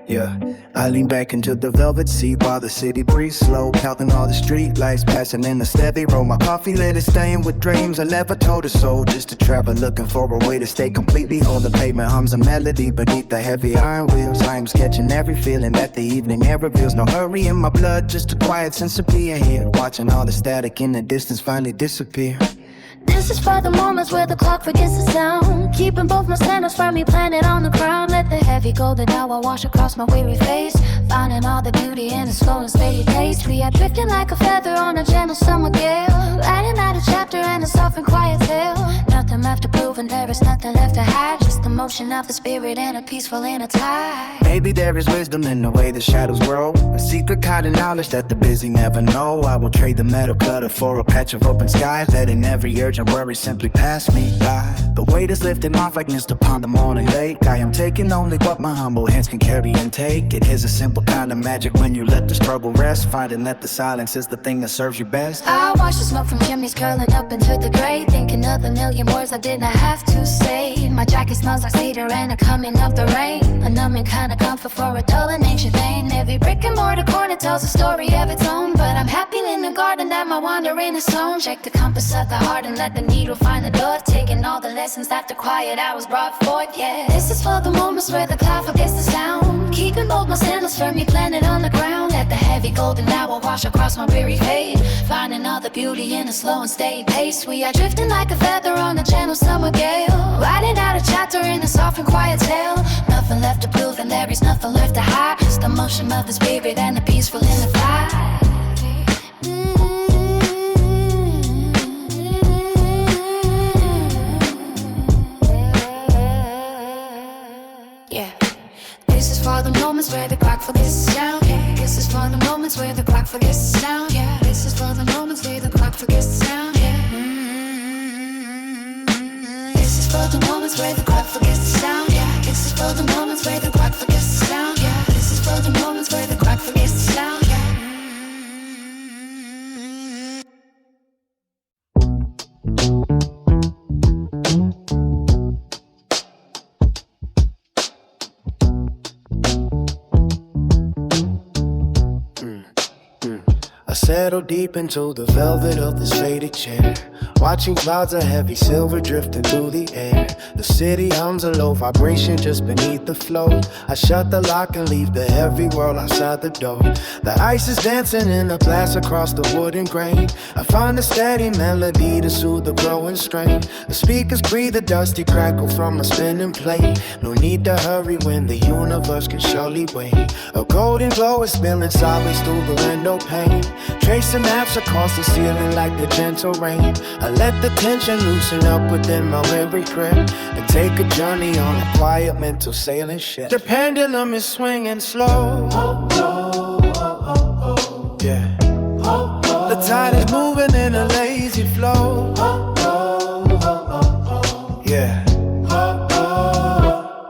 Yeah, I lean back into the velvet seat while the city breeze slow, counting all the street lights passing in a steady row. My coffee lid is staying with dreams I never told a soul. Just to travel, looking for a way to stay completely whole. The pavement hums a melody beneath the heavy iron wheels. I am sketching every feeling that the evening air reveals. No hurry in my blood, just a quiet sense of being here, watching all the static in the distance finally disappear. This is for the moments where the clock forgets the sound, keeping both my standards firmly planted on the ground. Let the heavy golden hour wash across my weary face, finding all the beauty in a slow and steady pace. We are drifting like a feather on a gentle summer gale, writing out a chapter and a soft and quiet tale. Nothing left to prove and there is nothing left to hide, just the motion of the spirit and a peaceful inner tide. Maybe there is wisdom in the way the shadows grow, a secret kind of knowledge that the busy never know. I will trade the metal clutter for a patch of open sky, letting every urge and worry simply pass me by. The weight is lifted off like mist upon the morning lake. I am taking only what my humble hands can carry and take. It is a simple kind of magic when you let the struggle rest, finding that the silence is the thing that serves you best. I watch the smoke from chimneys curling up into the gray, thinking of the million words I did not have to say. My jacket smells like cedar and the coming of the rain, a numbing kind of comfort for a dull and ancient vein. Every brick and mortar corner tells a story of its own, but I'm happy in the garden that my wandering is sown. Check the compass of the heart and let the needle find the door, taking all the lessons that the quiet hours brought forth. Yeah, this is for the moments where the cloud forgets the sound, keeping both my sandals firmly planted on the ground. Let the heavy golden hour wash across my weary fate, finding all the beauty in a slow and steady pace. We are drifting like a feather on a gentle summer gale, writing out a chapter in a soft and quiet tale. Nothing left to prove and there is nothing left to hide, just the motion of the spirit and the peaceful in the fire. This is for the moments where the clock forgets the sound. Yeah, this is for the moments where the clock forgets the sound. Yeah, this is for the moments where the clock forgets the sound. Yeah, this is for the moments where the clock forgets the sound. Yeah, this is for the moments where the clock forgets the sound. Yeah, this is for the moments where the clock forgets the sound. Yeah. settle deep into the velvet of this faded chair. Watching clouds of heavy silver drifting through the air. The city hums a low vibration just beneath the flow. I shut the lock and leave the heavy world outside the door. The ice is dancing in the glass across the wooden grain. I find a steady melody to soothe the growing strain. The speakers breathe a dusty crackle from a spinning plate. No need to hurry when the universe can surely wait. A golden glow is spilling sideways through the window pane. Tracing maps across the ceiling like the gentle rain. I let the tension loosen up within my weary grip and take a journey on a quiet mental sailing ship. The pendulum is swinging slow. Yeah. The tide is moving in a lazy flow. Yeah.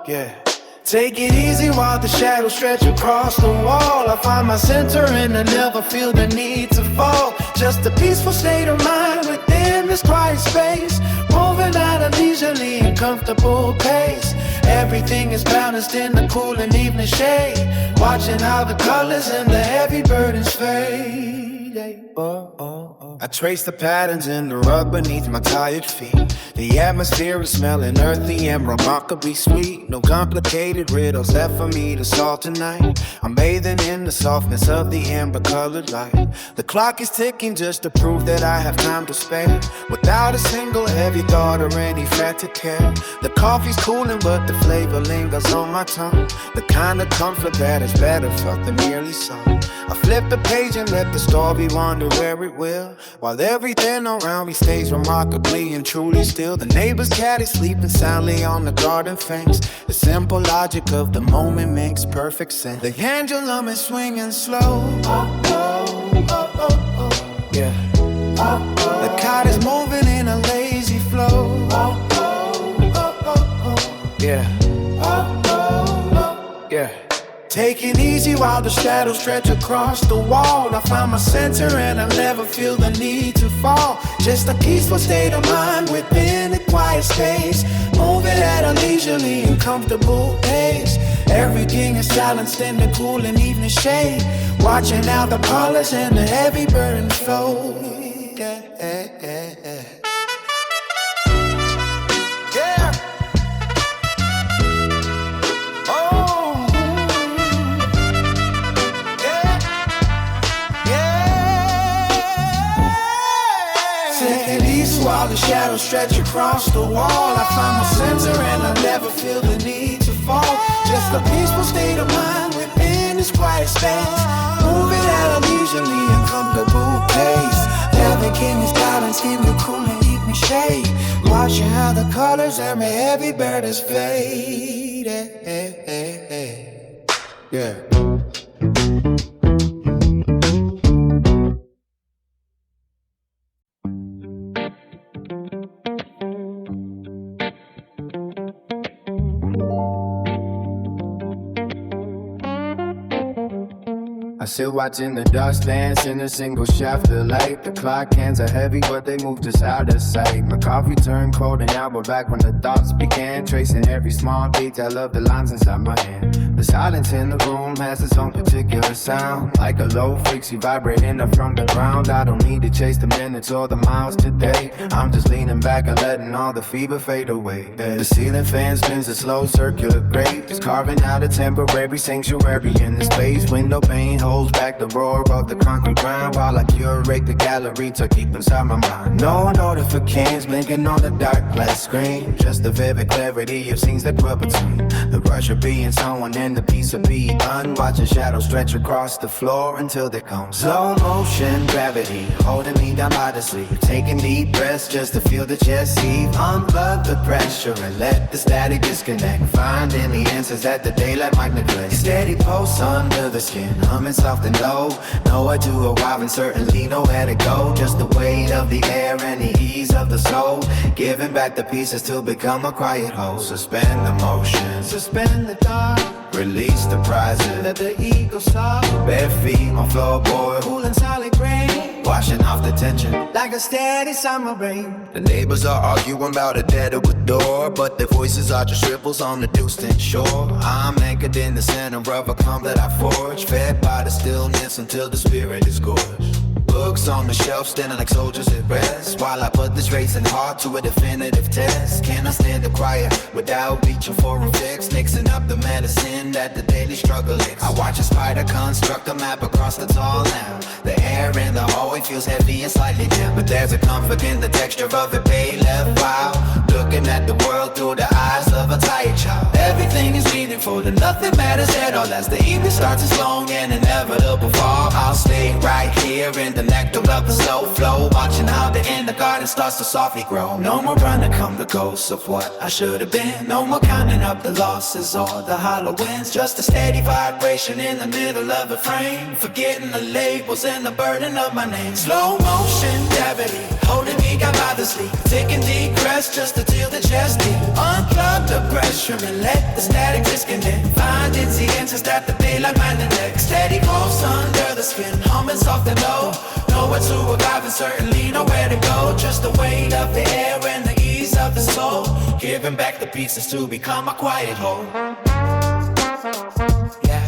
Yeah. Take it easy while the shadows stretch across the wall. I find my center and I never feel the need to fall. Just a peaceful state of mind within this quiet space. Moving at a leisurely and comfortable pace. Everything is balanced in the cool and evening shade. Watching how the colors and the heavy burdens fade. I trace the patterns in the rug beneath my tired feet. The atmosphere is smelling earthy and remarkably sweet. No complicated riddles left for me to solve tonight. I'm bathing in the softness of the amber-colored light. The clock is ticking just to prove that I have time to spare. Without a single heavy thought or any frantic care. The coffee's cooling but the flavor lingers on my tongue. The kind of comfort that is better felt than merely sung. I flip the page and let the story wander where it will, while everything around me stays remarkably and truly still. The neighbor's cat is sleeping soundly on the garden fence. The simple logic of the moment makes perfect sense. The pendulum is swinging slow. Yeah. The kite is moving in a lazy flow. Yeah. Yeah. Take it easy while the shadows stretch across the wall. I find my center and I never feel the need to fall. Just a peaceful state of mind within a quiet space. Moving at a leisurely and comfortable pace. Everything is silenced in the cool and evening shade. Watching how the colors and the heavy burdens flow. Yeah, yeah, yeah, yeah. While the shadows stretch across the wall, I find my center and I never feel the need to fall. Just a peaceful state of mind within this quiet space. Moving at a leisurely and comfortable pace. Navigating this balance in the cool and evening shade. Watching how the colors and my heavy burdens fade. Yeah. I sit watching the dust dance in a single shaft of light. The clock hands are heavy, but they move just out of sight. My coffee turned cold and out, but back when the thoughts began, tracing every small detail of the lines inside my hand. The silence in the room has its own particular sound, like a low frequency vibrating up from the ground. I don't need to chase the minutes or the miles today. I'm just leaning back and letting all the fever fade away. The ceiling fan spins a slow circular grate, just carving out a temporary sanctuary in the space. Window pane holds back the roar of the concrete ground, while I curate the gallery to keep inside my mind. No notifications blinking on the dark glass screen, just the vivid clarity of scenes that dwell between the rush of being someone and the peace of being done. Watching shadows stretch across the floor until they come. Slow motion gravity holding me down by the sleep, taking deep breaths just to feel the chest heave. Unplug the pressure and let the static disconnect, finding the answers that the daylight might neglect. Steady pulse under the skin, humming soft and low. Nowhere to arrive and certainly nowhere to go. Just the weight of the air and the ease of the soul, giving back the pieces to become a quiet whole. Suspend the motion, suspend the dark, release the prizes, let the ego soar. Bare feet on floorboard, cool and solid grain, washing off the tension like a steady summer rain. The neighbors are arguing about a dead wood door, but their voices are just ripples on the distant shore. I'm anchored in the center of a calm that I forge, fed by the stillness until the spirit is gorged. books on the shelf, standing like soldiers at rest, while I put this racing heart to a definitive test. Can I stand the quiet without reaching for a fix? Mixing up the medicine that the daily struggle is. I watch a spider construct a map across the tall land. The air in the hallway feels heavy and slightly dim, but there's a comfort in the texture of it paid left while looking at the world through the eyes of a tired child. Everything is meaningful and nothing matters at all as the evening starts its long and inevitable fall. I'll stay right here in the nectar of the slow flow, watching how the inner garden starts to softly grow. No more running from the ghosts of what I should have been. No more counting up the losses or the hollow wins. Just a steady vibration in the middle of a frame, forgetting the labels and the burden of my name. Slow motion gravity holding me down by the sleep, taking deep breaths just to till the chest deep. Unplug the pressure and let the static disconnect. Finding the answers that the daylight might neglect. Steady pulse under the skin, humming soft and low. Nowhere to arrive and certainly nowhere to go. Just the weight of the air and the ease of the soul, giving back the pieces to become a quiet whole. Yeah.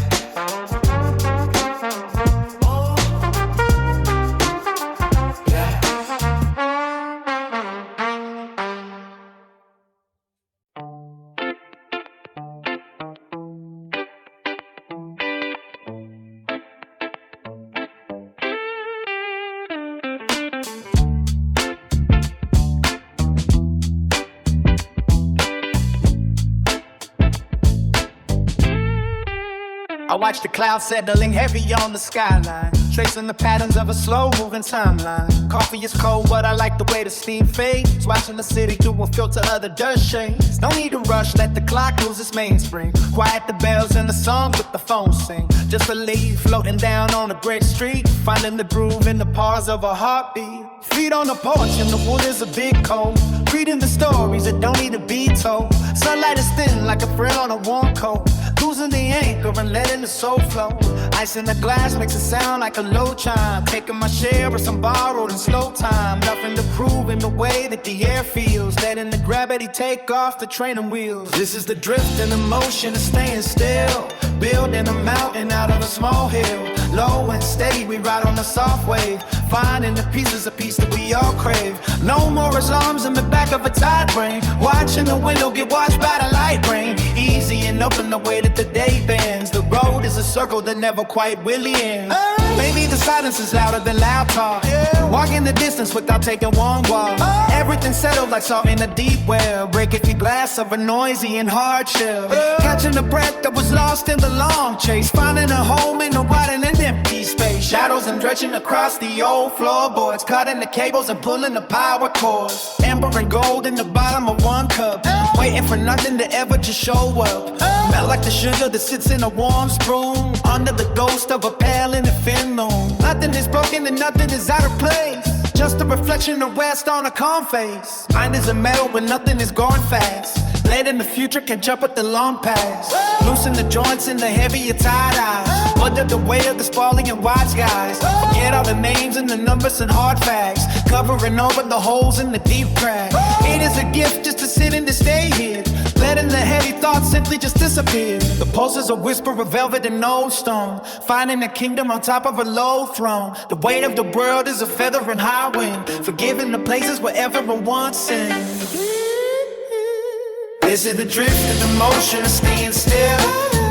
I watch the clouds settling heavy on the skyline, tracing the patterns of a slow-moving timeline. Coffee is cold, but I like the way the steam fades. Watching the city through a filter of the dust shades. No need to rush, let the clock lose its mainspring. Quiet the bells and the songs with the phone sing. Just a leaf floating down on a great street, finding the groove in the pause of a heartbeat. Feet on the porch and the wood is a big cold, reading the stories that don't need to be told. Sunlight is thin like a frill on a warm coat, losing the anchor and letting the soul flow. Ice in the glass makes it sound like a low chime, taking my share of some borrowed and slow time. Nothing to prove in the way that the air feels, letting the gravity take off the training wheels. This is the drift and the motion of staying still, building a mountain out of a small hill. Low and steady we ride on the soft wave, finding the pieces of peace that we all crave. No more alarms in the back of a tide brain, watching the window get washed by the light rain. Easy and open the way that the day bends. The road is a circle that never quite really ends. Maybe the silence is louder than loud talk, walking the distance without taking one walk. Everything settled like salt in a deep well, breaking the glass of a noisy and hard shell. Catching the breath that was lost in the long chase, finding a home in a wide and an empty space. Shadows and dredging across the old floorboards, cutting the cables and pulling the power cords. Amber and gold in the bottom of one cup, waiting for nothing to ever just show up. Smell like the sugar that sits in a warm spoon, under the ghost of a pale in the fin moon. Nothing is broken and nothing is out of place, just a reflection of rest on a calm face. Mind is a metal when nothing is going fast, late in the future can jump at the long past. Loosen the joints in the heavier tide eyes, under the weight of the sprawling and wide skies. Forget all the names and the numbers and hard facts, covering over the holes in the deep crack. It is a gift just to sit and to stay here, letting the heavy thoughts simply just disappear. The pulse is a whisper of velvet and old stone, finding a kingdom on top of a low throne. The weight of the world is a feather in high wind, forgiving the places where everyone once sinned. This is the drift and the motion of staying still,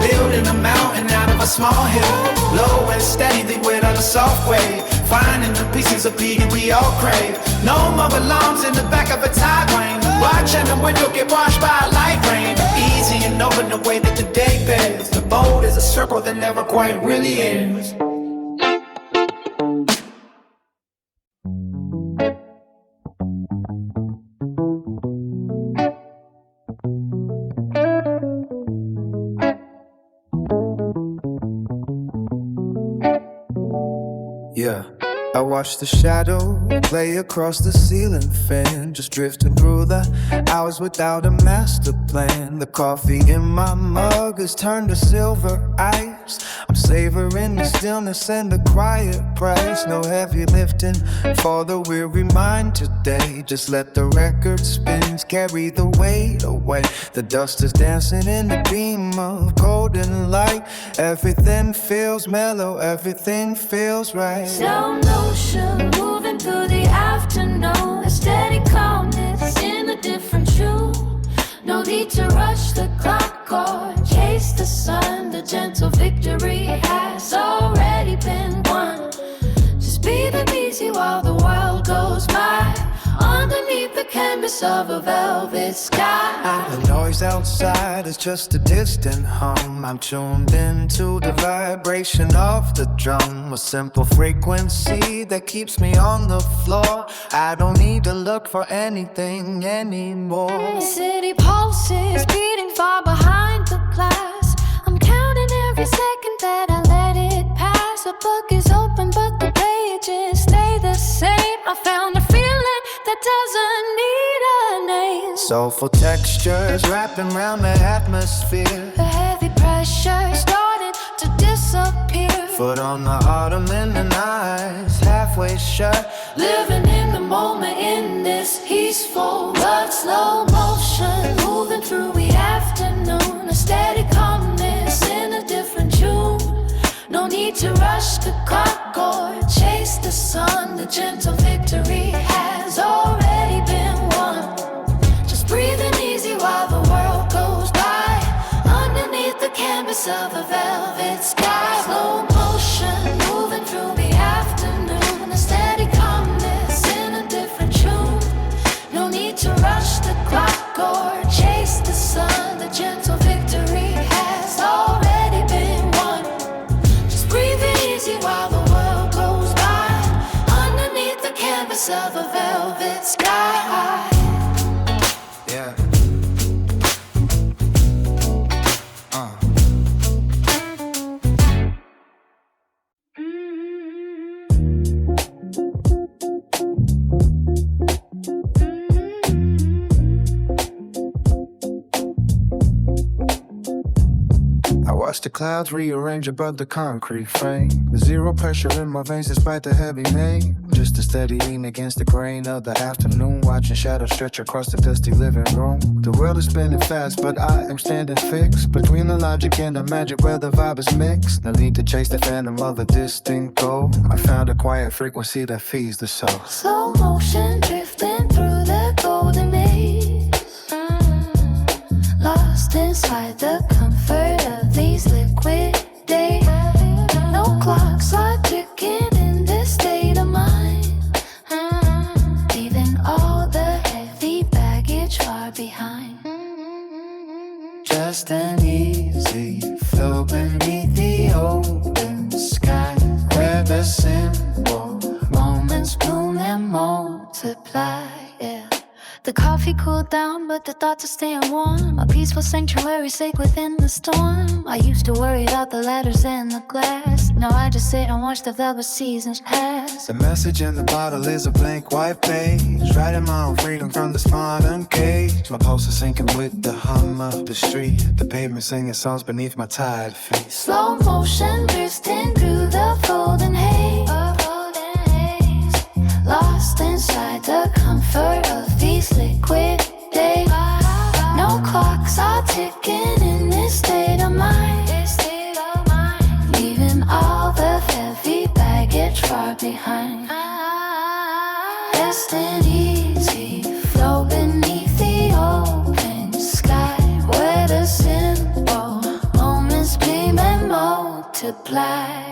building a mountain out of a small hill. Low and steady, they wait on a soft wave, finding the pieces of beauty we all crave. No more alarms in the back of a tide rain, watching the window get washed by a light rain. Easy and open the way that the day bends. The boat is a circle that never quite really ends. Yeah, I watch the shadow play across the ceiling fan, just drifting through the hours without a master plan. The coffee in my mug is turned to silver ice. I'm savoring the stillness and the quiet price. No heavy lifting for the weary mind today. Just let the record spins carry the weight away. The dust is dancing in the beam of golden light. Everything feels mellow, everything feels right. Slow motion motion, moving through the afternoon. A steady calmness in a different tune. No need to rush the clock or chase the sun. The gentle victory has already been won. Just breathing easy while the world goes by, underneath the canvas of a velvet sky. The noise outside is just a distant hum. I'm tuned into the vibration of the drum, a simple frequency that keeps me on the floor. I don't need to look for anything anymore. The city pulses, beating far behind the glass. I'm counting every second that I let it pass. The book is open but the pages stay the same. I found a feeling that doesn't need a name. Soulful textures wrapping around the atmosphere. The heavy pressure starting to disappear. Foot on the ottoman and eyes halfway shut. Living in the moment in this peaceful but slow motion, moving through the afternoon. A steady calmness in a different tune. No need to rush the clock or chase the sun. The gentle victory has already been won. Just breathing easy while the world goes by, underneath the canvas of a velvet sky. Slow motion, moving through the afternoon. A steady calmness in a different tune. No need to rush the clock or chase the sun. The gentle victory has already been won. Just breathing easy while the world goes by, underneath the canvas of a velvet sky. Yeah. I watch the clouds rearrange above the concrete frame. Zero pressure in my veins despite the heavy rain. Just a steady lean against the grain of the afternoon, watching shadows stretch across the dusty living room. The world is spinning fast, but I am standing fixed between the logic and the magic where the vibe is mixed. No need to chase the phantom of a distinct goal. I found a quiet frequency that feeds the soul. Slow motion drifting through the golden maze. Lost inside the comfort of these liquid days. No clocks are ticking in this state of mind, leaving all the heavy baggage far behind. Just an easy flow beneath the open sky, where the simple Moments bloom and multiply, yeah. The coffee cooled down, but the thoughts are staying warm. A peaceful sanctuary safe within the storm. I used to worry about the letters in the glass. Now I just sit and watch the velvet seasons pass. The message in the bottle is a blank white page, writing my own freedom from this modern cage. My pulse is sinking with the hum of the street, the pavement singing songs beneath my tired feet. Slow motion drifting through the golden haze. Lost inside the comfort of these liquid days. No clocks are ticking in this state of mind, leaving all the heavy baggage far behind. Just an easy flow beneath the open sky, where the simple moments beam and multiply.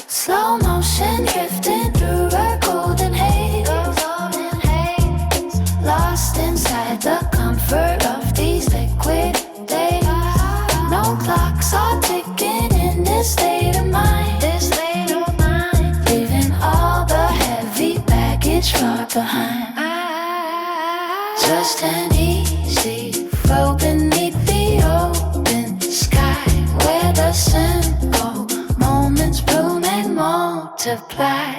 Slow motion drifting through a golden haze. Lost inside the comfort of these liquid days. No clocks are ticking in this state of mind, leaving all the heavy baggage far behind. Just an easy flow beneath the open sky, where the simple moments bloom and multiply.